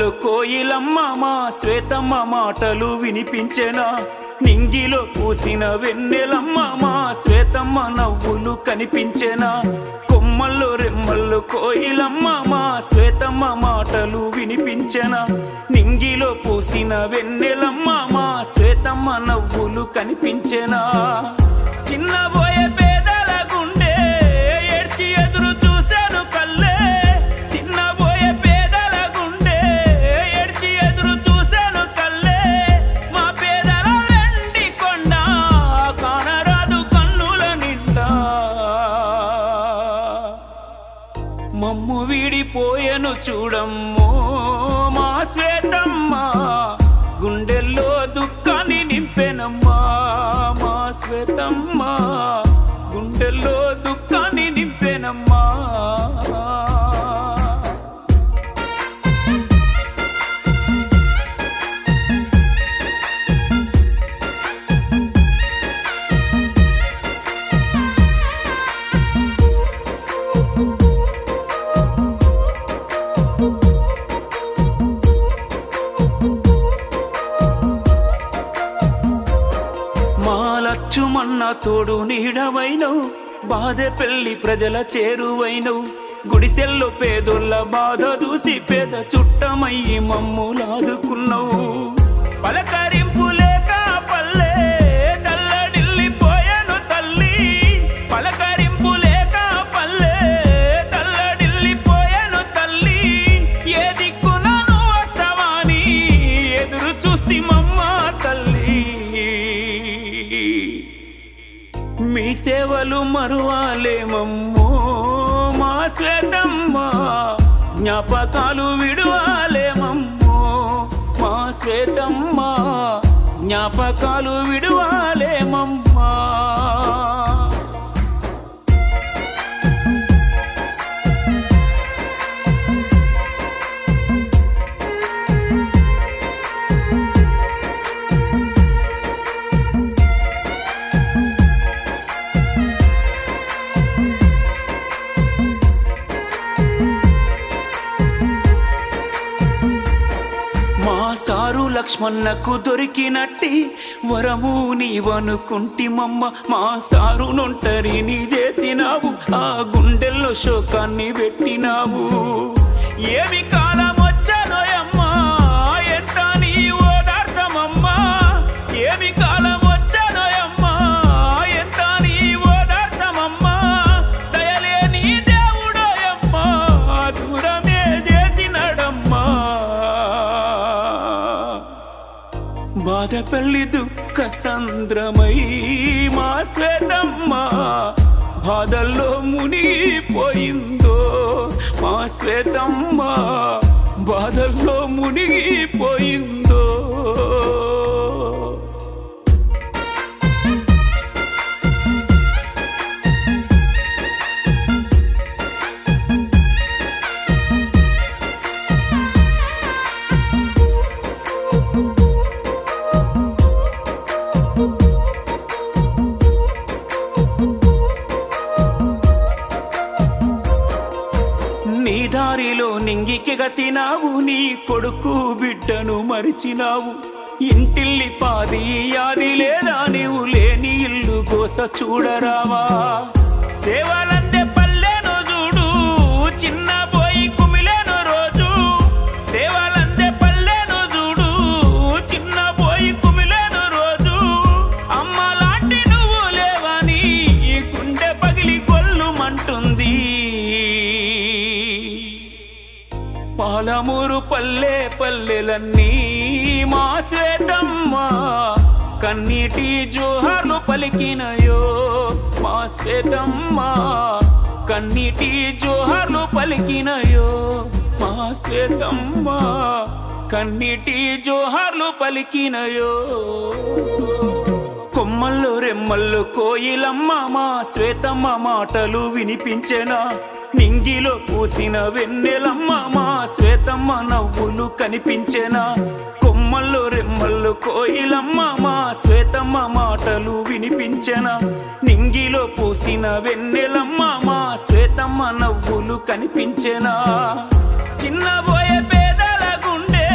రెమ్మల్లో కోయిలమ్మ మా శ్వేతమ్మ మాటలు వినిపించెనా నింగిలో పూసిన వెన్నెలమ్మ మా శ్వేతమ్మ నవ్వులు కనిపించెనా కొమ్మల్లో రెమ్మల్లో కోయిలమ్మ మా శ్వేతమ్మ మాటలు వినిపించెనా నింగిలో పూసిన వెన్నెలమ్మ మా శ్వేతమ్మ నవ్వులు కనిపించెనా చిన్నబోయే పేదల గుండె ఏడ్చి ఎదురు చూశాను కల్లే చిన్నబోయే పేదల గుండె ఏడ్చి ఎదురు చూశాను కల్లే మా పేదల వెండి కొండ కానరాదు కన్నుల నిండా మమ్ము వీడిపోయెను చూడమ్మో మా శ్వేతమ్మ గుండెల్లో దుఃఖాన్ని నింపెనమ్మా మా శ్వేతమ్మ గుండెల్లో దుఃఖాన్ని నింపెనమ్మా లచ్చుమన్న తోడు నీడవైనవు బాధె పెళ్లి ప్రజల చేరువైనవు గుడిసెల్లో పేదోళ్ళ బాధ చూసి పేద చుట్టమయ్యి మమ్ములాదుకున్నావు పలకరింపు లేక పల్లె తల్లడిల్లిపోయాను తల్లి పలకరింపు లేక పల్లె తల్లడిల్లిపోయాను తల్లి ఏ దిక్కున నువ్వు వస్తావని ఎదురు చూస్తి మమ్మ తల్లి మీ సేవలు మరువాలేమమ్మో మా శ్వేతమ్మ జ్ఞాపకాలు విడువాలేమమ్మో మా శ్వేతమ్మ జ్ఞాపకాలు విడువాలేమమ్మా సారు లక్ష్మణకు దొరికినట్టి వరము నీవనుకుంటిమమ్మ మా సారు నొంటరిని చేసినావు ఆ గుండెల్లో శోకాన్ని పెట్టినావు ఏమి కాలం వచ్చానోయమ్మా ఎంత నీ ఓదార్చమమ్మా ఏమి కాలం వచ్చానోయమ్మా ఎంత నీ ఓదార్చమమ్మా దయలేని దేవుడోయమ్మా దూరమే చేసినడమ్మా బాధపల్లి దుఃఖ సంద్రమై మా శ్వేతమ్మ బాధల్లో మునిగిపోయిందో మా శ్వేతమ్మ బాధల్లో మునిగిపోయిందో దారిలో నింగికెగసినావు నీ కొడుకు బిడ్డను మరిచినావు ఇంటిల్లి పాది యాది లేదా నీవు లేని ఇల్లు గోస చూడరావా సేవలందే పల్లెను చూడు చిన్న పోయి కుమిలేను రోజు సేవలందే పల్లెను చూడు చిన్న పోయి కుమిలేను రోజు అమ్మ లాంటి నువ్వు లేవని గుండె పగిలి కొల్లుమంటుంది పాలమూరు పల్లె పల్లెలన్నీ మా శ్వేతమ్మ కన్నీటి జోహార్లు పలికినయో మా శ్వేతమ్మ కన్నీటి జోహార్లు పలికినయో మా శ్వేతమ్మ కన్నీటి జోహార్లు పలికినయో కొమ్మల్లో రెమ్మల్లో కోయిలమ్మ మా శ్వేతమ్మ మాటలు వినిపించెనా నింగిలో పూసిన వెన్నెలమ్మ మా శ్వేతమ్మ నవ్వులు కనిపించెనా కొమ్మల్లో రెమ్మల్లో కోయిలమ్మ మా శ్వేతమ్మ మాటలు వినిపించెనా నింగిలో పూసిన వెన్నెలమ్మ మా శ్వేతమ్మ నవ్వులు కనిపించెనా చిన్నబోయే పేదల గుండె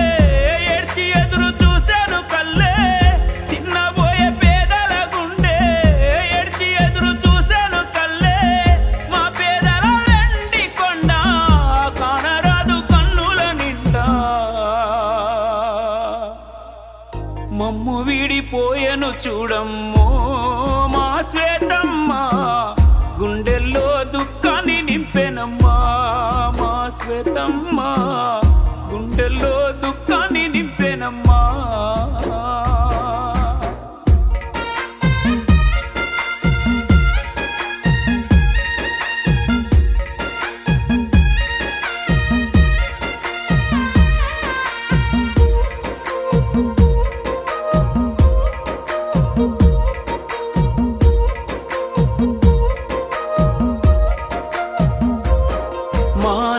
శ్వేతమ్మ గుండెల్లో దుఃఖాన్ని నింపెనమ్మా.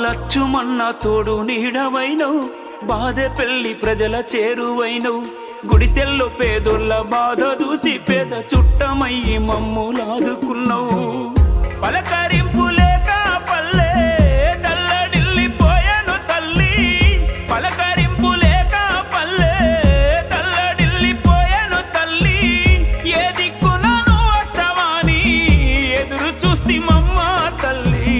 లచ్చుమన్న తోడు నీడవైనవు, బాధె పెళ్లి ప్రజల చేరువైనవు, గుడిసెల్లో పేదోళ్ళ బాధ చూసి పేద చుట్టమయ్యి మమ్ములాదుకున్నావు. పలకరింపు లేక పల్లె తల్లడిల్లిపోయాను తల్లి, పలకరింపు లేక పల్లె తల్లడిల్లిపోయాను తల్లి, ఏ దిక్కునను వస్తావని ఎదురు చూస్తి మమ్మ తల్లి.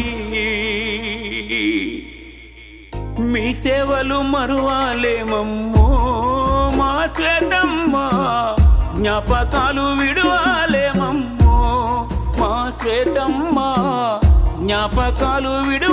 మీ సేవలు మరువాలేమమ్మో మా శ్వేతమ్మ, జ్ఞాపకాలు విడువాలేమమ్మో మా శ్వేతమ్మ, జ్ఞాపకాలు విడు